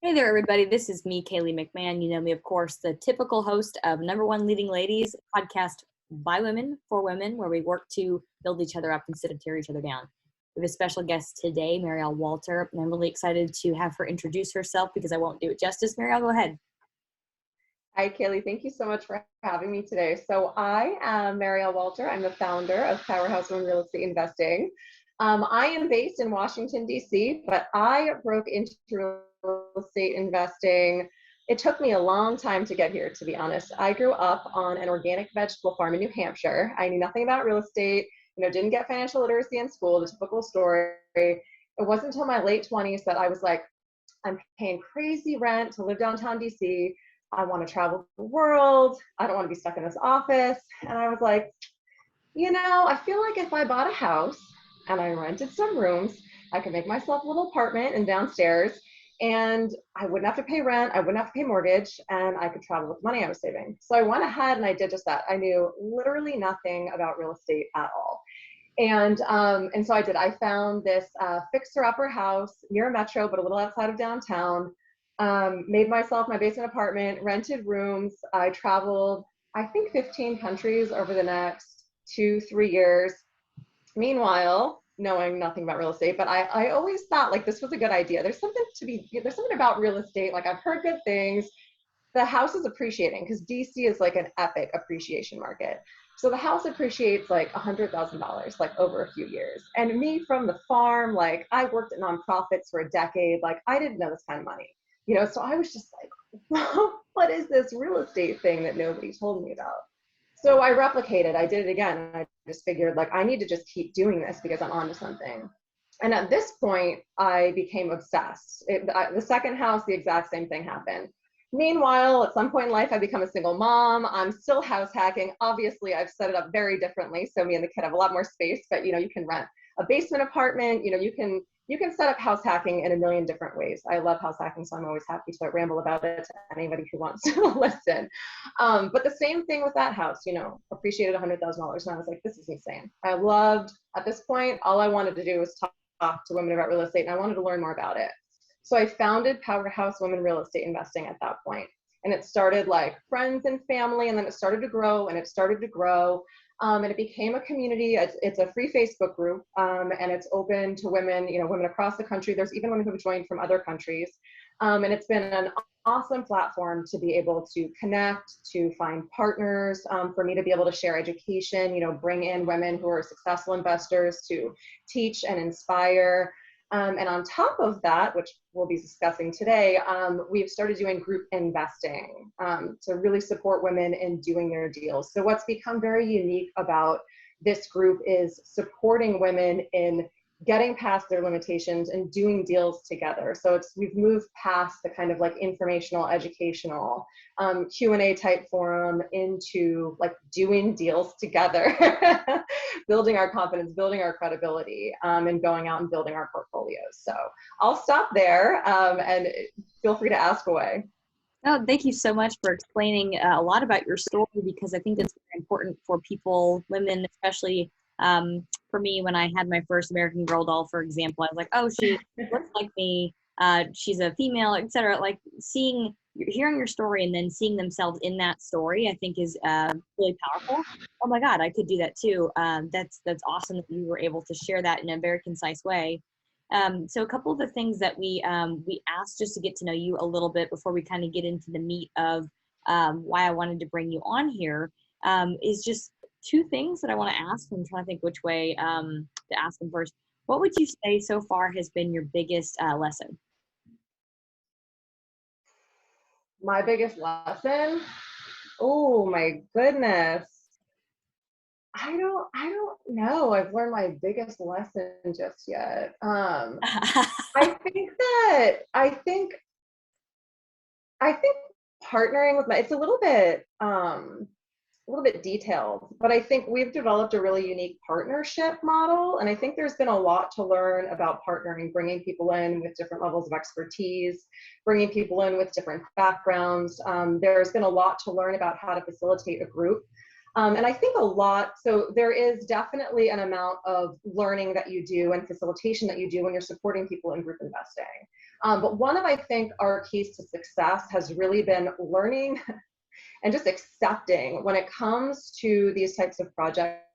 Hey there, everybody. This is me, Kaylee McMahon. You know me, of course, the typical host of Number One Leading Ladies podcast by women for women, where we work to build each other up instead of tear each other down. We have a special guest today, Marielle Walter, and I'm really excited to have her introduce herself because I won't do it justice. Marielle, go ahead. Hi, Kaylee. Thank you so much for having me today. So I am Marielle Walter. I'm the founder of Powerhouse Women Real Estate Investing. I am based in Washington, D.C., but I broke into real estate investing. It took me a long time to get here, to be honest. I grew up on an organic vegetable farm in New Hampshire. I knew nothing about real estate, didn't get financial literacy in school, the typical story. It wasn't until my late 20s that I was like, I'm paying crazy rent to live downtown DC. I want to travel the world. I don't want to be stuck in this office. And I was like, I feel like if I bought a house and I rented some rooms, I could make myself a little apartment and downstairs, and I wouldn't have to pay rent. I wouldn't have to pay mortgage, and I could travel with the money I was saving. So I went ahead and I did just that. I knew literally nothing about real estate at all. And so I did. I found this fixer-upper house near a metro, but a little outside of downtown. Made myself my basement apartment, rented rooms. I traveled, I think, 15 countries over the next 2-3 years. Meanwhile, knowing nothing about real estate, but I always thought like this was a good idea. There's something about real estate. Like I've heard good things. The house is appreciating because DC is like an epic appreciation market. So the house appreciates like $100,000 like over a few years. And me from the farm, like I worked at nonprofits for a decade. Like I didn't know this kind of money, so I was just like, what is this real estate thing that nobody told me about? So I replicated, I did it again. And I just figured like, I need to just keep doing this because I'm onto something. And at this point, I became obsessed. The second house, the exact same thing happened. Meanwhile, at some point in life, I become a single mom. I'm still house hacking. Obviously, I've set it up very differently. So me and the kid have a lot more space, but you can rent a basement apartment. You can set up house hacking in a million different ways. I love house hacking, so I'm always happy to ramble about it to anybody who wants to listen. But the same thing with that house, appreciated $100,000. And I was like, this is insane. At this point, all I wanted to do was talk to women about real estate, and I wanted to learn more about it. So I founded Powerhouse Women Real Estate Investing at that point. And it started like friends and family, and then it started to grow and it started to grow. And it became a community. It's a free Facebook group, and it's open to women, women across the country. There's even women who have joined from other countries. And it's been an awesome platform to be able to connect, to find partners, for me to be able to share education, bring in women who are successful investors to teach and inspire. And on top of that, which we'll be discussing today, we've started doing group investing to really support women in doing their deals. So what's become very unique about this group is supporting women in getting past their limitations and doing deals together. So we've moved past the kind of like informational, educational, Q&A type forum into like doing deals together, building our confidence, building our credibility, and going out and building our portfolios. So I'll stop there, and feel free to ask away. Oh, thank you so much for explaining a lot about your story, because I think that's very important for people, women, especially for me. When I had my first American Girl doll, for example, I was like, oh, she looks like me. She's a female, etc. Like hearing your story and then seeing themselves in that story, I think is really powerful. Oh my God, I could do that too. That's awesome that you were able to share that in a very concise way. So a couple of the things that we asked just to get to know you a little bit before we kind of get into the meat of why I wanted to bring you on here is just two things that I want to ask. I'm trying to think which way to ask them first. What would you say so far has been your biggest lesson? My biggest lesson? Oh my goodness. I don't know. I've learned my biggest lesson just yet. I think partnering with it's a little bit detailed, but I think we've developed a really unique partnership model. And I think there's been a lot to learn about partnering, bringing people in with different levels of expertise, bringing people in with different backgrounds. There's been a lot to learn about how to facilitate a group. And I think a lot, so there is definitely an amount of learning that you do and facilitation that you do when you're supporting people in group investing. But one of, I think, our keys to success has really been learning and just accepting when it comes to these types of projects,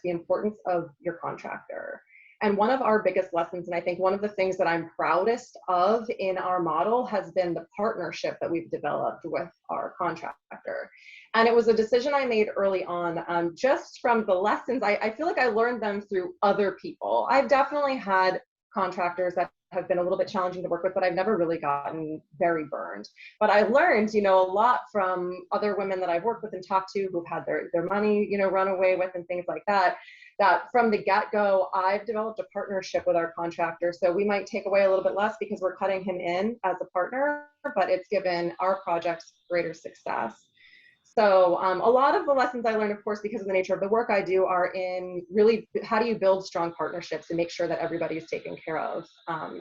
the importance of your contractor. And one of our biggest lessons, and I think one of the things that I'm proudest of in our model, has been the partnership that we've developed with our contractor. And it was a decision I made early on, just from the lessons. I feel like I learned them through other people. I've definitely had contractors that have been a little bit challenging to work with, but I've never really gotten very burned. But I learned, a lot from other women that I've worked with and talked to who've had their money, run away with and things like that, that from the get-go, I've developed a partnership with our contractor. So we might take away a little bit less because we're cutting him in as a partner, but it's given our projects greater success. So a lot of the lessons I learned, of course, because of the nature of the work I do, are in really how do you build strong partnerships and make sure that everybody is taken care of,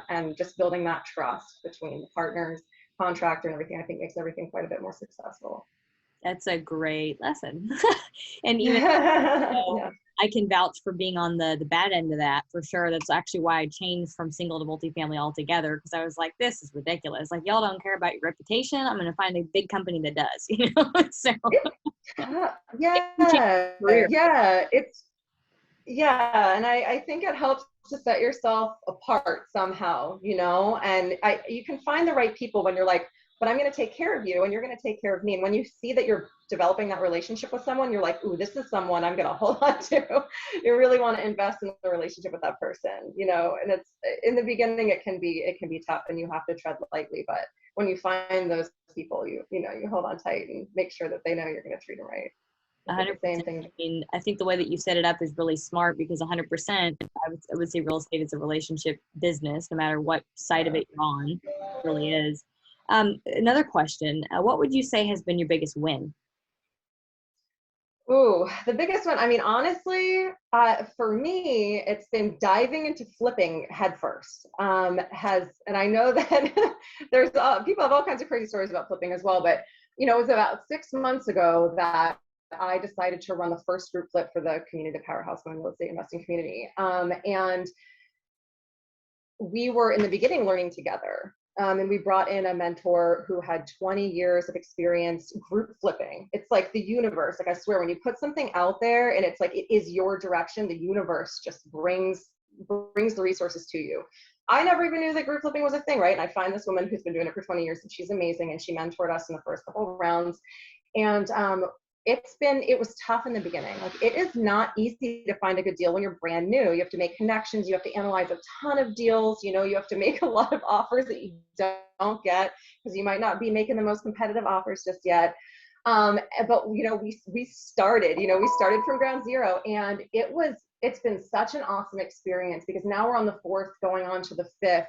and just building that trust between the partners, contractor, and everything, I think makes everything quite a bit more successful. That's a great lesson. And even Yeah. I can vouch for being on the bad end of that for sure. That's actually why I changed from single to multifamily altogether, because I was like, this is ridiculous. Like, y'all don't care about your reputation. I'm going to find a big company that does, So Yeah, career. and I think it helps to set yourself apart somehow, and you can find the right people when you're like, but I'm going to take care of you and you're going to take care of me. And when you see that you're developing that relationship with someone, you're like, ooh, this is someone I'm going to hold on to. You really want to invest in the relationship with that person, and it's in the beginning, it can be tough and you have to tread lightly. But when you find those people, you hold on tight and make sure that they know you're going to treat them right. 100%. The same thing. I mean, I think the way that you set it up is really smart, because 100%, I would say real estate is a relationship business, no matter what side of it you're on. It really is. Another question, what would you say has been your biggest win? Ooh, the biggest one. I mean, honestly, for me, it's been diving into flipping headfirst. And I know that there's people have all kinds of crazy stories about flipping as well. But it was about 6 months ago that I decided to run the first group flip for the community, the Powerhouse Women Real Estate Investing Community. And we were in the beginning learning together. And we brought in a mentor who had 20 years of experience group flipping. It's like the universe. Like, I swear, when you put something out there and it's like it is your direction, the universe just brings the resources to you. I never even knew that group flipping was a thing, right? And I find this woman who's been doing it for 20 years, and she's amazing, and she mentored us in the first couple of rounds. And it was tough in the beginning. Like, it is not easy to find a good deal when you're brand new. You have to make connections. You have to analyze a ton of deals. You have to make a lot of offers that you don't get because you might not be making the most competitive offers just yet. But we started from ground zero, and it's been such an awesome experience, because now we're on the fourth, going on to the fifth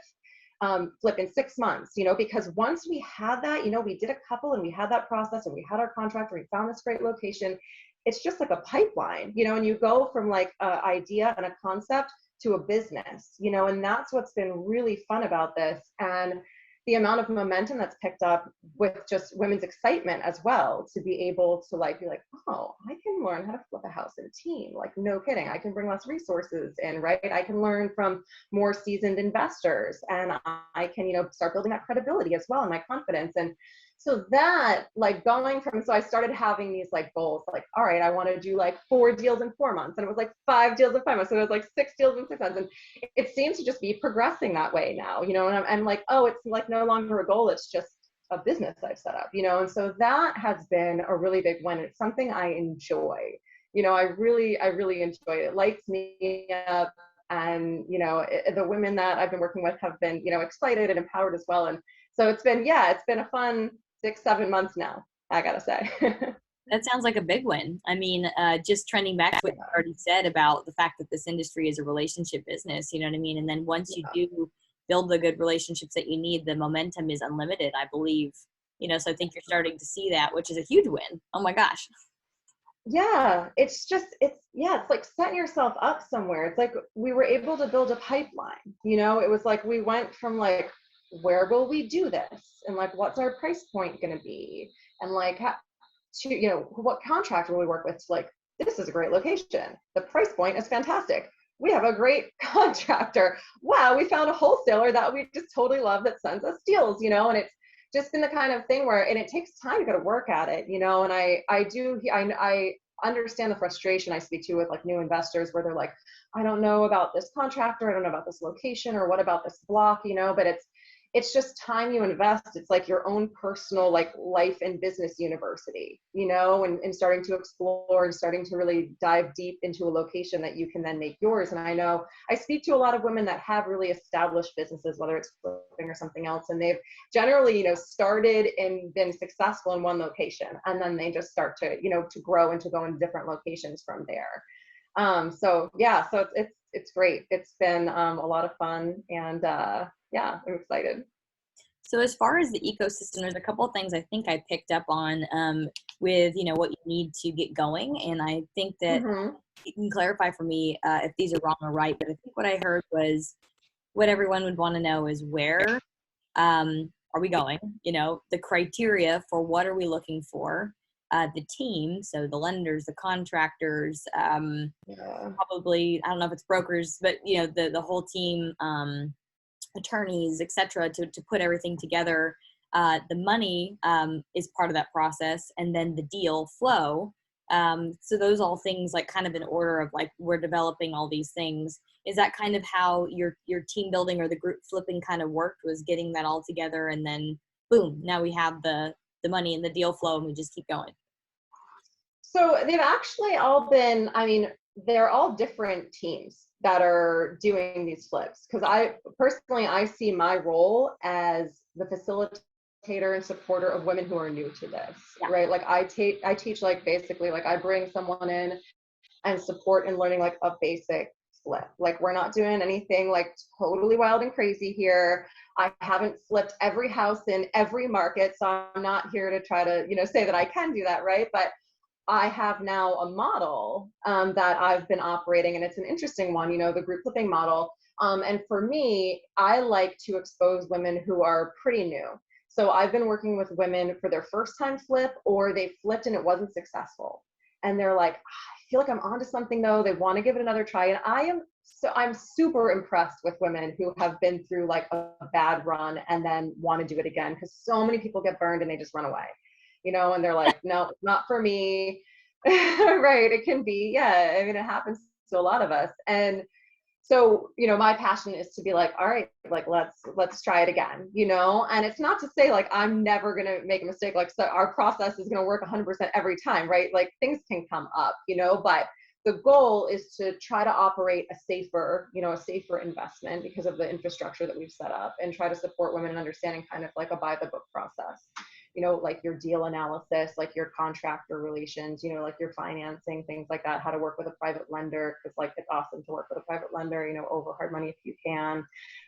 flip in 6 months, because once we had that, we did a couple and we had that process and we had our contract and we found this great location. It's just like a pipeline, and you go from like an idea and a concept to a business, and that's what's been really fun about this. And the amount of momentum that's picked up with just women's excitement as well, to be able to be like, oh, I can learn how to flip a house in a team. Like, no kidding. I can bring less resources in, right? I can learn from more seasoned investors, and I can, start building that credibility as well, and my confidence. And so that, so I started having these goals, all right, I want to do 4 deals in 4 months. And it was 5 deals in 5 months. So it was 6 deals in 6 months. And it seems to just be progressing that way now, and I'm like, oh, it's no longer a goal. It's just a business I've set up, and so that has been a really big win. It's something I enjoy. I really enjoy it. It lights me up. And, the women that I've been working with have been, excited and empowered as well. And so it's been a fun 6-7 months now, I gotta say. That sounds like a big win. I mean, just trending back to what you already said about the fact that this industry is a relationship business, you know what I mean? And then once you do build the good relationships that you need, the momentum is unlimited, I believe. So I think you're starting to see that, which is a huge win. Oh my gosh. Yeah, it's like setting yourself up somewhere. It's like we were able to build a pipeline, it was like we went from where will we do this? And what's our price point going to be? And what contractor will we work with to this is a great location. The price point is fantastic. We have a great contractor. Wow, we found a wholesaler that we just totally love that sends us deals, and it's just been the kind of thing where, and it takes time to go to work at it, and I understand the frustration I speak to with like new investors where they're like, I don't know about this contractor, I don't know about this location, or what about this block, but it's just time you invest. It's like your own personal like life and business university, and starting to explore and starting to really dive deep into a location that you can then make yours. And I know I speak to a lot of women that have really established businesses, whether it's flipping or something else, and they've generally, started and been successful in one location, and then they just start to, to grow and to go in different locations from there. So yeah, so it's great. It's been a lot of fun, and yeah, I'm excited. So as far as the ecosystem, there's a couple of things I think I picked up on with what you need to get going, and I think that you can clarify for me if these are wrong or right. But I think what I heard was what everyone would want to know is where are we going? The criteria for what are we looking for, the team, so the lenders, the contractors, probably I don't know if it's brokers, but the whole team. Attorneys, etc., to put everything together. The money is part of that process, and then the deal flow. So those all things like kind of in order of like we're developing all these things. Is that kind of how your team building or the group flipping kind of worked, was getting that all together, and then boom, now we have the money and the deal flow, and we just keep going? So they've actually all been, they're all different teams that are doing these flips. Because I see my role as the facilitator and supporter of women who are new to this, right? Like I teach like basically like I bring someone in and support in learning like a basic flip. Like we're not doing anything like totally wild and crazy here. I haven't flipped every house in every market, so I'm not here to try to, say that I can do that, right? But I have now a model that I've been operating, and it's an interesting one, the group flipping model. And for me, I like to expose women who are pretty new. So I've been working with women for their first time flip, or they flipped and it wasn't successful. And they're like, I feel like I'm onto something though. They want to give it another try. And I'm super impressed with women who have been through like a bad run and then want to do it again, because so many people get burned and they just run away. And they're like, no, not for me. Right. It can be. Yeah. It happens to a lot of us. And so, my passion is to be like, all right, like, let's try it again, and it's not to say like, I'm never going to make a mistake. Like, so our process is going to work 100% every time, right? Like things can come up, but the goal is to try to operate a safer investment because of the infrastructure that we've set up, and try to support women in understanding kind of like a by the book process. Like your deal analysis, like your contractor relations, like your financing, things like that, how to work with a private lender, because like it's awesome to work with a private lender, over hard money if you can,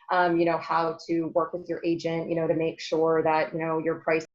how to work with your agent, to make sure that, your price